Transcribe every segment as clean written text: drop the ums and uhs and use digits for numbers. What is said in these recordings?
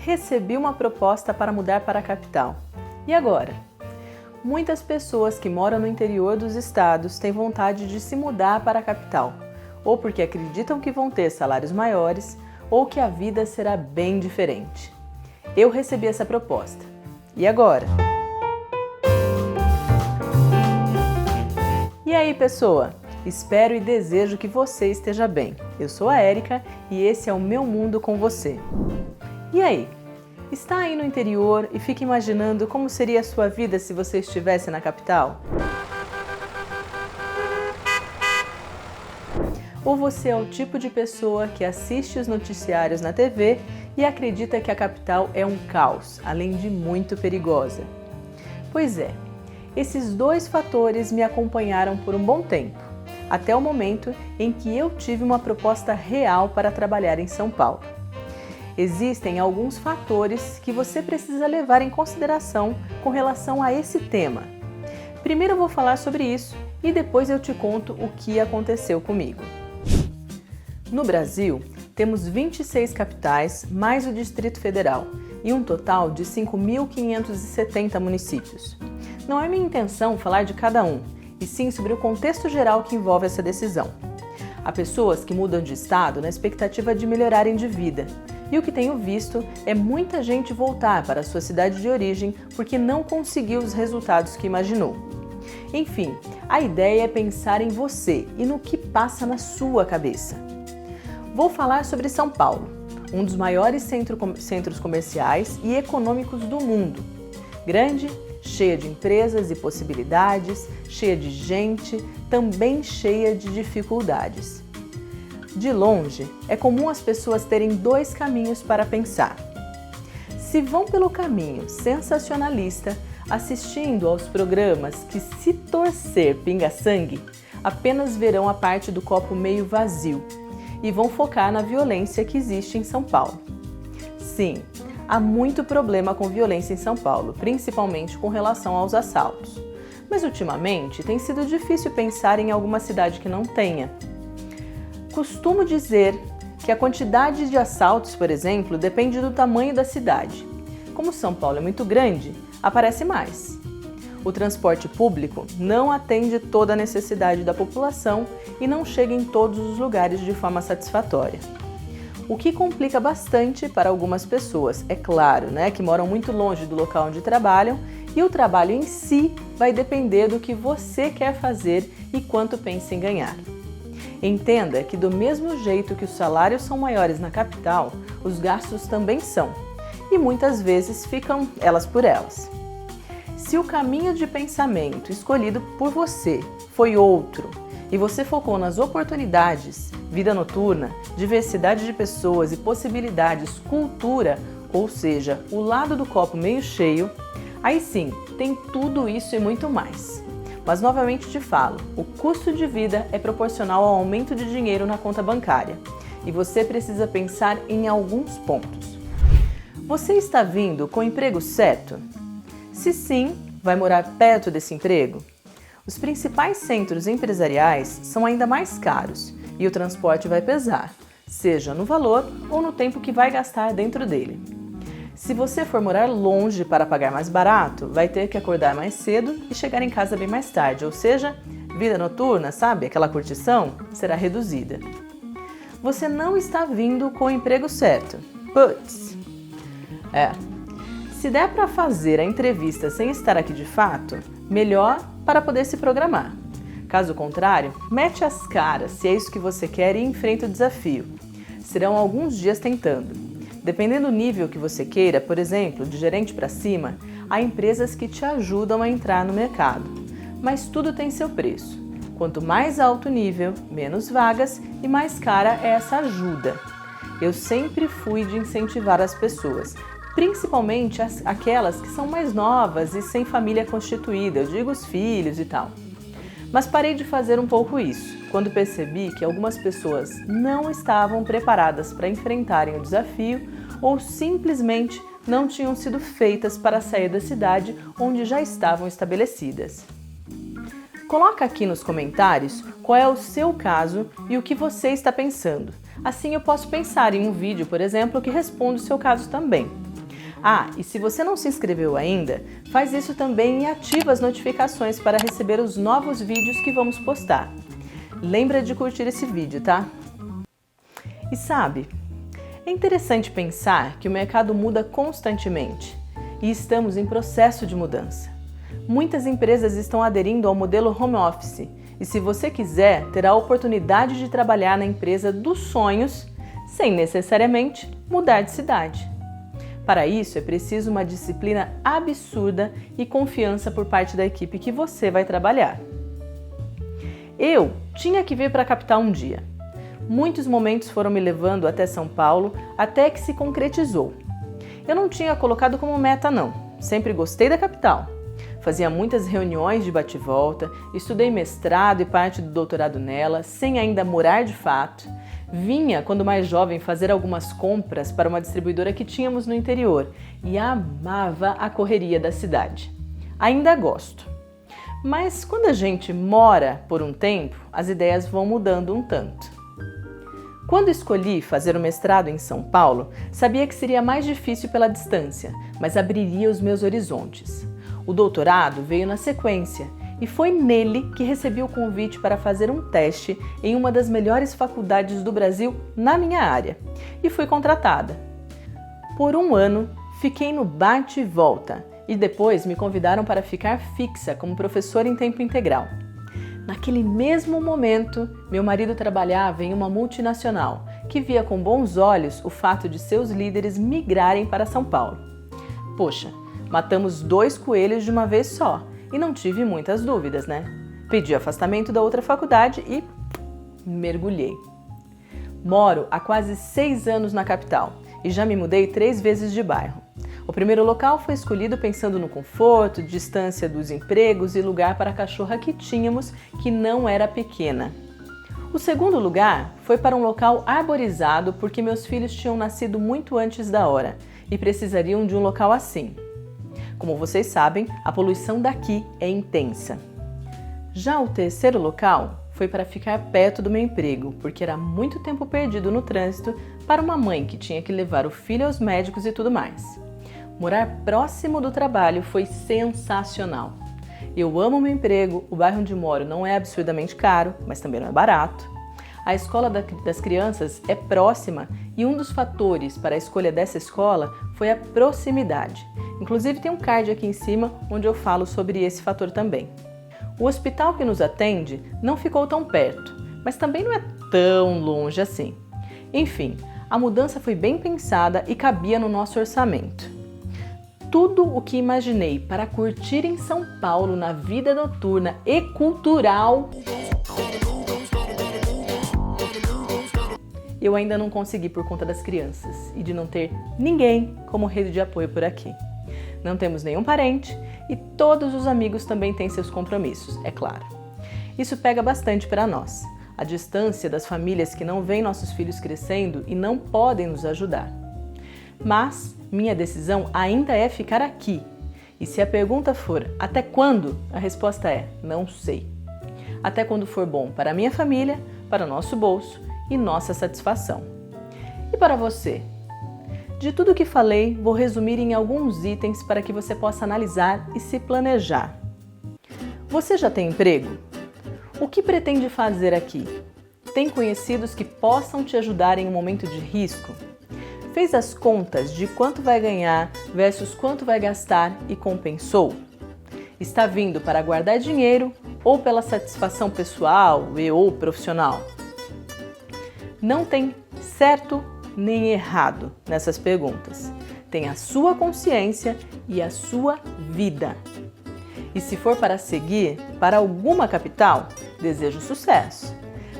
Recebi uma proposta para mudar para a capital. E agora? Muitas pessoas que moram no interior dos estados têm vontade de se mudar para a capital, ou porque acreditam que vão ter salários maiores, ou que a vida será bem diferente. Eu recebi essa proposta. E agora? E aí, pessoa? Espero e desejo que você esteja bem. Eu sou a Érica e esse é o Meu Mundo com você. E aí? Está aí no interior e fica imaginando como seria a sua vida se você estivesse na capital? Ou você é o tipo de pessoa que assiste os noticiários na TV e acredita que a capital é um caos, além de muito perigosa? Pois é, esses dois fatores me acompanharam por um bom tempo, até o momento em que eu tive uma proposta real para trabalhar em São Paulo. Existem alguns fatores que você precisa levar em consideração com relação a esse tema. Primeiro eu vou falar sobre isso e depois eu te conto o que aconteceu comigo. No Brasil, temos 26 capitais, mais o Distrito Federal, e um total de 5.570 municípios. Não é minha intenção falar de cada um, e sim sobre o contexto geral que envolve essa decisão. Há pessoas que mudam de estado na expectativa de melhorarem de vida, e o que tenho visto é muita gente voltar para a sua cidade de origem porque não conseguiu os resultados que imaginou. Enfim, a ideia é pensar em você e no que passa na sua cabeça. Vou falar sobre São Paulo, um dos maiores centros comerciais e econômicos do mundo. Grande, cheia de empresas e possibilidades, cheia de gente, também cheia de dificuldades. De longe, é comum as pessoas terem dois caminhos para pensar. Se vão pelo caminho sensacionalista, assistindo aos programas que, se torcer pinga-sangue, apenas verão a parte do copo meio vazio e vão focar na violência que existe em São Paulo. Sim, há muito problema com violência em São Paulo, principalmente com relação aos assaltos. Mas ultimamente tem sido difícil pensar em alguma cidade que não tenha. Costumo dizer que a quantidade de assaltos, por exemplo, depende do tamanho da cidade. Como São Paulo é muito grande, aparece mais. O transporte público não atende toda a necessidade da população e não chega em todos os lugares de forma satisfatória. O que complica bastante para algumas pessoas, é claro, que moram muito longe do local onde trabalham, e o trabalho em si vai depender do que você quer fazer e quanto pensa em ganhar. Entenda que do mesmo jeito que os salários são maiores na capital, os gastos também são, e muitas vezes ficam elas por elas. Se o caminho de pensamento escolhido por você foi outro e você focou nas oportunidades, vida noturna, diversidade de pessoas e possibilidades, cultura, ou seja, o lado do copo meio cheio, aí sim, tem tudo isso e muito mais. Mas novamente te falo, o custo de vida é proporcional ao aumento de dinheiro na conta bancária e você precisa pensar em alguns pontos. Você está vindo com o emprego certo? Se sim, vai morar perto desse emprego? Os principais centros empresariais são ainda mais caros e o transporte vai pesar, seja no valor ou no tempo que vai gastar dentro dele. Se você for morar longe para pagar mais barato, vai ter que acordar mais cedo e chegar em casa bem mais tarde, ou seja, vida noturna, sabe? Aquela curtição será reduzida. Você não está vindo com o emprego certo. Putz! Se der para fazer a entrevista sem estar aqui de fato, melhor para poder se programar. Caso contrário, mete as caras se é isso que você quer e enfrenta o desafio. Serão alguns dias tentando. Dependendo do nível que você queira, por exemplo, de gerente para cima, há empresas que te ajudam a entrar no mercado. Mas tudo tem seu preço. Quanto mais alto o nível, menos vagas e mais cara é essa ajuda. Eu sempre fui de incentivar as pessoas, principalmente aquelas que são mais novas e sem família constituída, eu digo os filhos e tal. Mas parei de fazer um pouco isso, quando percebi que algumas pessoas não estavam preparadas para enfrentarem o desafio ou simplesmente não tinham sido feitas para sair da cidade onde já estavam estabelecidas. Coloca aqui nos comentários qual é o seu caso e o que você está pensando. Assim eu posso pensar em um vídeo, por exemplo, que responda o seu caso também. Ah, e se você não se inscreveu ainda, faz isso também e ativa as notificações para receber os novos vídeos que vamos postar. Lembra de curtir esse vídeo, tá? E sabe, é interessante pensar que o mercado muda constantemente e estamos em processo de mudança. Muitas empresas estão aderindo ao modelo home office e se você quiser, terá a oportunidade de trabalhar na empresa dos sonhos sem necessariamente mudar de cidade. Para isso, é preciso uma disciplina absurda e confiança por parte da equipe que você vai trabalhar. Eu tinha que vir para a capital um dia. Muitos momentos foram me levando até São Paulo até que se concretizou. Eu não tinha colocado como meta não, sempre gostei da capital. Fazia muitas reuniões de bate-volta, estudei mestrado e parte do doutorado nela, sem ainda morar de fato. Vinha, quando mais jovem, fazer algumas compras para uma distribuidora que tínhamos no interior e amava a correria da cidade. Ainda gosto. Mas quando a gente mora por um tempo, as ideias vão mudando um tanto. Quando escolhi fazer o mestrado em São Paulo, sabia que seria mais difícil pela distância, mas abriria os meus horizontes. O doutorado veio na sequência e foi nele que recebi o convite para fazer um teste em uma das melhores faculdades do Brasil na minha área e fui contratada. Por um ano, fiquei no bate e volta e depois me convidaram para ficar fixa como professora em tempo integral. Naquele mesmo momento, meu marido trabalhava em uma multinacional que via com bons olhos o fato de seus líderes migrarem para São Paulo. Poxa, matamos 2 coelhos de uma vez só e não tive muitas dúvidas, né? Pedi afastamento da outra faculdade e mergulhei. Moro há quase 6 anos na capital e já me mudei 3 vezes de bairro. O primeiro local foi escolhido pensando no conforto, distância dos empregos e lugar para a cachorra que tínhamos, que não era pequena. O segundo lugar foi para um local arborizado porque meus filhos tinham nascido muito antes da hora e precisariam de um local assim. Como vocês sabem, a poluição daqui é intensa. Já o terceiro local foi para ficar perto do meu emprego, porque era muito tempo perdido no trânsito para uma mãe que tinha que levar o filho aos médicos e tudo mais. Morar próximo do trabalho foi sensacional. Eu amo meu emprego, o bairro onde moro não é absurdamente caro, mas também não é barato. A escola das crianças é próxima e um dos fatores para a escolha dessa escola foi a proximidade. Inclusive tem um card aqui em cima onde eu falo sobre esse fator também. O hospital que nos atende não ficou tão perto, mas também não é tão longe assim. Enfim, a mudança foi bem pensada e cabia no nosso orçamento. Tudo o que imaginei para curtir em São Paulo na vida noturna e cultural, eu ainda não consegui por conta das crianças e de não ter ninguém como rede de apoio por aqui. Não temos nenhum parente e todos os amigos também têm seus compromissos, é claro. Isso pega bastante para nós, a distância das famílias que não veem nossos filhos crescendo e não podem nos ajudar. Mas minha decisão ainda é ficar aqui. E se a pergunta for até quando, a resposta é não sei. Até quando for bom para a minha família, para o nosso bolso e nossa satisfação. E para você? De tudo que falei, vou resumir em alguns itens para que você possa analisar e se planejar. Você já tem emprego? O que pretende fazer aqui? Tem conhecidos que possam te ajudar em um momento de risco? Fez as contas de quanto vai ganhar versus quanto vai gastar e compensou? Está vindo para guardar dinheiro ou pela satisfação pessoal ou profissional? Não tem certo nem errado nessas perguntas. Tem a sua consciência e a sua vida. E se for para seguir para alguma capital, desejo sucesso.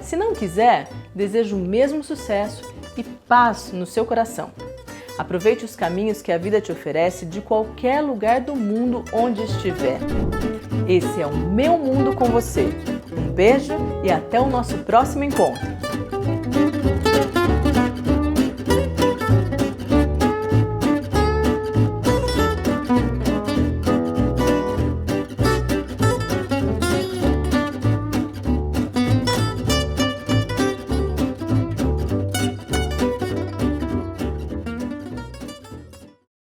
Se não quiser, desejo o mesmo sucesso e paz no seu coração. Aproveite os caminhos que a vida te oferece de qualquer lugar do mundo onde estiver. Esse é o meu mundo com você. Um beijo e até o nosso próximo encontro.